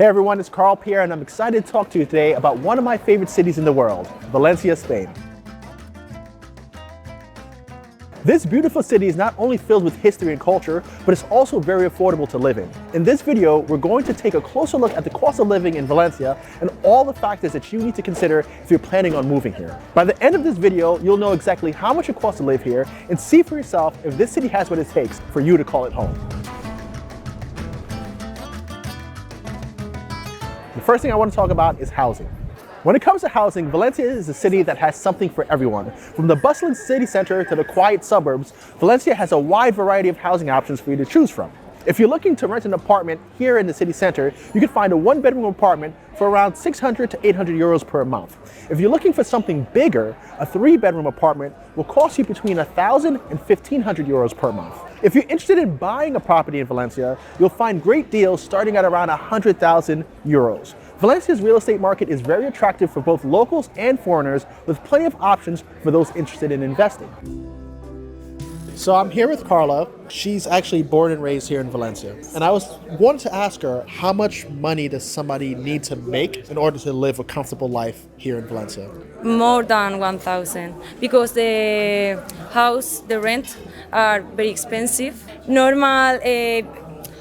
Hey everyone, it's Carl Pierre and I'm excited to talk to you today about one of my favorite cities in the world, Valencia, Spain. This beautiful city is not only filled with history and culture, but it's also very affordable to live in. In this video, we're going to take a closer look at the cost of living in Valencia and all the factors that you need to consider if you're planning on moving here. By the end of this video, you'll know exactly how much it costs to live here and see for yourself if this city has what it takes for you to call it home. The first thing I want to talk about is housing. When it comes to housing, Valencia is a city that has something for everyone. From the bustling city center to the quiet suburbs, Valencia has a wide variety of housing options for you to choose from. If you're looking to rent an apartment here in the city center, you can find a one-bedroom apartment for around 600 to 800 euros per month. If you're looking for something bigger, a three-bedroom apartment will cost you between 1,000 and 1,500 euros per month. If you're interested in buying a property in Valencia, you'll find great deals starting at around 100,000 euros. Valencia's real estate market is very attractive for both locals and foreigners, with plenty of options for those interested in investing. So I'm here with Carla. She's actually born and raised here in Valencia. And I wanted to ask her, how much money does somebody need to make in order to live a comfortable life here in Valencia? More than 1,000, because the house, the rent are very expensive. Normal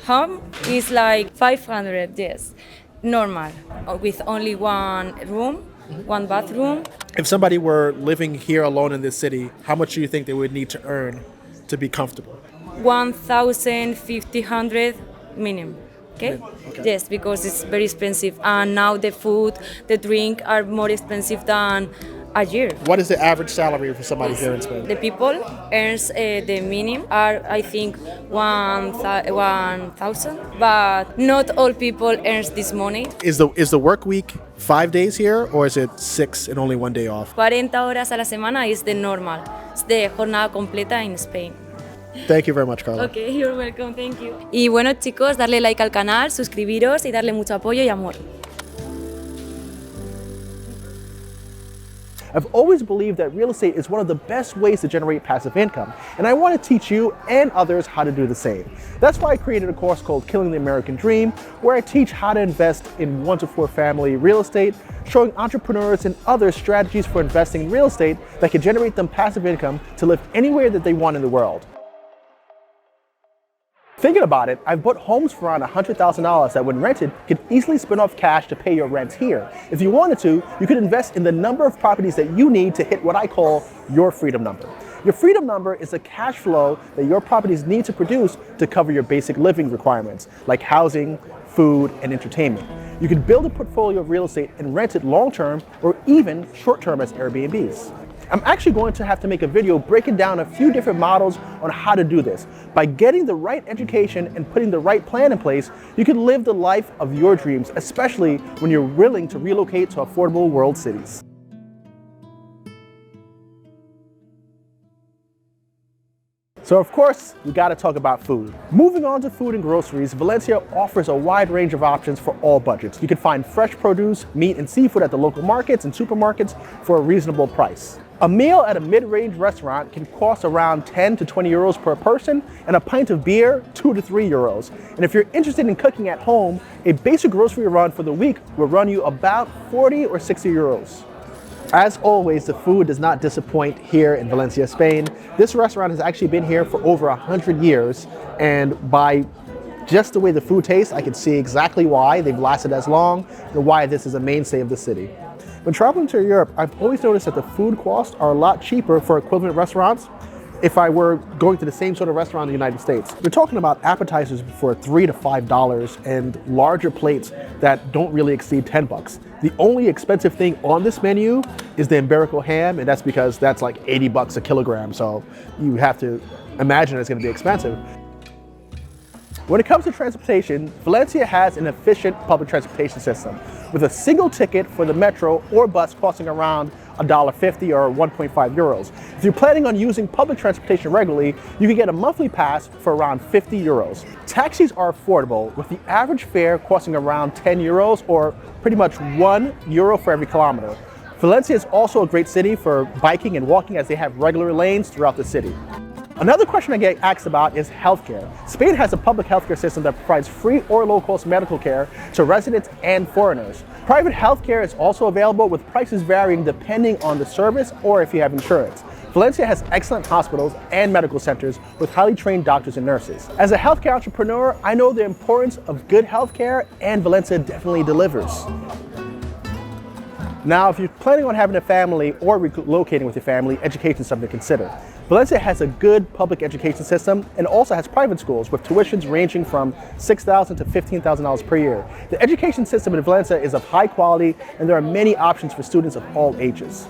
home is like 500, yes. Normal, with only one room, one bathroom. If somebody were living here alone in this city, how much do you think they would need to earn to be comfortable? 1,500 minimum. Okay? Yes, because it's very expensive, and now the food, the drink are more expensive than a year. What is the average salary for somebody here in Spain? The people earns the minimum are, I think, 1,000, but not all people earns this money. Is the work week 5 days here, or is it 6 and only 1 day off? 40 horas a la semana is the normal. It's the jornada completa in Spain. Thank you very much, Carla. Okay, you're welcome, thank you. Y bueno, chicos, darle like al canal, suscribiros y darle mucho apoyo y amor. I've always believed that real estate is one of the best ways to generate passive income, and I want to teach you and others how to do the same. That's why I created a course called Killing the American Dream, where I teach how to invest in 1 to 4 family real estate, showing entrepreneurs and others strategies for investing in real estate that can generate them passive income to live anywhere that they want in the world. Thinking about it, I've bought homes for around $100,000 that when rented could easily spin off cash to pay your rent here. If you wanted to, you could invest in the number of properties that you need to hit what I call your freedom number. Your freedom number is the cash flow that your properties need to produce to cover your basic living requirements, like housing, food, and entertainment. You can build a portfolio of real estate and rent it long-term or even short-term as Airbnbs. I'm actually going to have to make a video breaking down a few different models on how to do this. By getting the right education and putting the right plan in place, you can live the life of your dreams, especially when you're willing to relocate to affordable world cities. So of course, we gotta talk about food. Moving on to food and groceries, Valencia offers a wide range of options for all budgets. You can find fresh produce, meat, and seafood at the local markets and supermarkets for a reasonable price. A meal at a mid-range restaurant can cost around 10 to 20 euros per person, and a pint of beer, 2 to 3 euros. And if you're interested in cooking at home, a basic grocery run for the week will run you about 40 or 60 euros. As always, the food does not disappoint here in Valencia, Spain. This restaurant has actually been here for over 100 years, and by just the way the food tastes, I can see exactly why they've lasted as long and why this is a mainstay of the city. When traveling to Europe, I've always noticed that the food costs are a lot cheaper for equivalent restaurants if I were going to the same sort of restaurant in the United States. We're talking about appetizers for $3 to $5 and larger plates that don't really exceed 10 bucks. The only expensive thing on this menu is the Iberico ham, and that's because that's like 80 bucks a kilogram, so you have to imagine it's gonna be expensive. When it comes to transportation, Valencia has an efficient public transportation system with a single ticket for the metro or bus costing around $1.50 or 1.5 euros. If you're planning on using public transportation regularly, you can get a monthly pass for around 50 euros. Taxis are affordable, with the average fare costing around 10 euros or pretty much 1 euro for every kilometer. Valencia is also a great city for biking and walking, as they have regular lanes throughout the city. Another question I get asked about is healthcare. Spain has a public healthcare system that provides free or low-cost medical care to residents and foreigners. Private healthcare is also available, with prices varying depending on the service or if you have insurance. Valencia has excellent hospitals and medical centers with highly trained doctors and nurses. As a healthcare entrepreneur, I know the importance of good healthcare, and Valencia definitely delivers. Now, if you're planning on having a family or relocating with your family, education is something to consider. Valencia has a good public education system and also has private schools with tuitions ranging from $6,000 to $15,000 per year. The education system in Valencia is of high quality, and there are many options for students of all ages.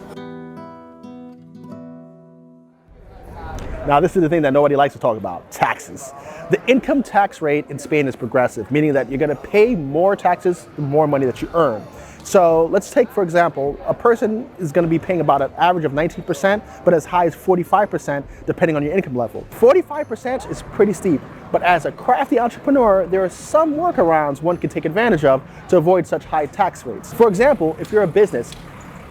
Now, this is the thing that nobody likes to talk about: taxes. The income tax rate in Spain is progressive, meaning that you're going to pay more taxes the more money that you earn. So let's take, for example, a person is going to be paying about an average of 19%, but as high as 45% depending on your income level. 45% is pretty steep, but as a crafty entrepreneur, there are some workarounds one can take advantage of to avoid such high tax rates. For example, if you're a business,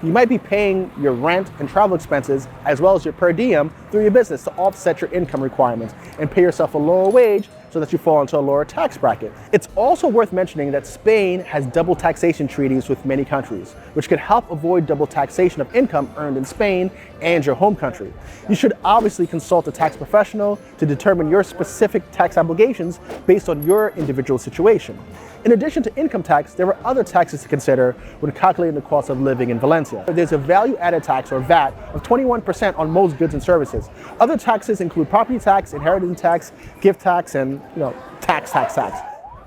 you might be paying your rent and travel expenses as well as your per diem through your business to offset your income requirements and pay yourself a lower wage so that you fall into a lower tax bracket. It's also worth mentioning that Spain has double taxation treaties with many countries, which could help avoid double taxation of income earned in Spain and your home country. You should obviously consult a tax professional to determine your specific tax obligations based on your individual situation. In addition to income tax, there are other taxes to consider when calculating the cost of living in Valencia. There's a value-added tax, or VAT, of 21% on most goods and services. Other taxes include property tax, inheritance tax, gift tax, and tax.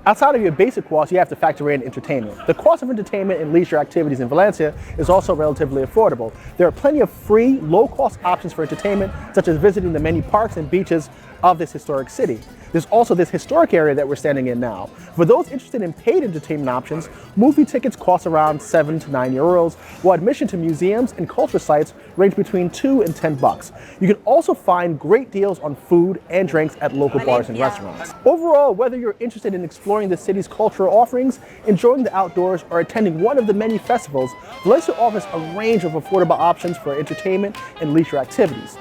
Outside of your basic costs, you have to factor in entertainment. The cost of entertainment and leisure activities in Valencia is also relatively affordable. There are plenty of free, low-cost options for entertainment, such as visiting the many parks and beaches of this historic city. There's also this historic area that we're standing in now. For those interested in paid entertainment options, movie tickets cost around 7 to 9 euros, while admission to museums and culture sites range between 2 and 10 bucks. You can also find great deals on food and drinks at local bars and restaurants. Overall, whether you're interested in exploring the city's cultural offerings, enjoying the outdoors, or attending one of the many festivals, Valencia offers a range of affordable options for entertainment and leisure activities.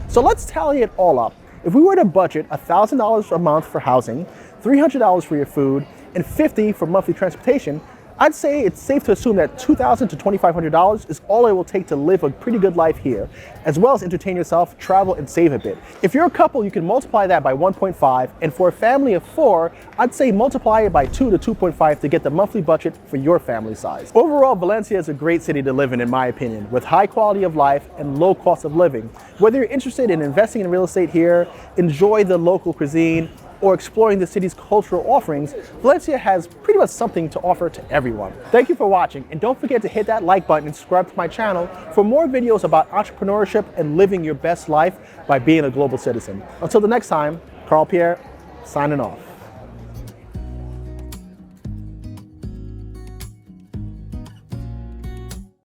So let's tally it all up. If we were to budget $1,000 a month for housing, $300 for your food, and $50 for monthly transportation, I'd say it's safe to assume that $2,000 to $2,500 is all it will take to live a pretty good life here, as well as entertain yourself, travel, and save a bit. If you're a couple, you can multiply that by 1.5, and for a family of 4, I'd say multiply it by 2 to 2.5 to get the monthly budget for your family size. Overall, Valencia is a great city to live in my opinion, with high quality of life and low cost of living. Whether you're interested in investing in real estate here, enjoy the local cuisine, or exploring the city's cultural offerings, Valencia has pretty much something to offer to everyone. Thank you for watching, and don't forget to hit that like button and subscribe to my channel for more videos about entrepreneurship and living your best life by being a global citizen. Until the next time, Carl Pierre, signing off.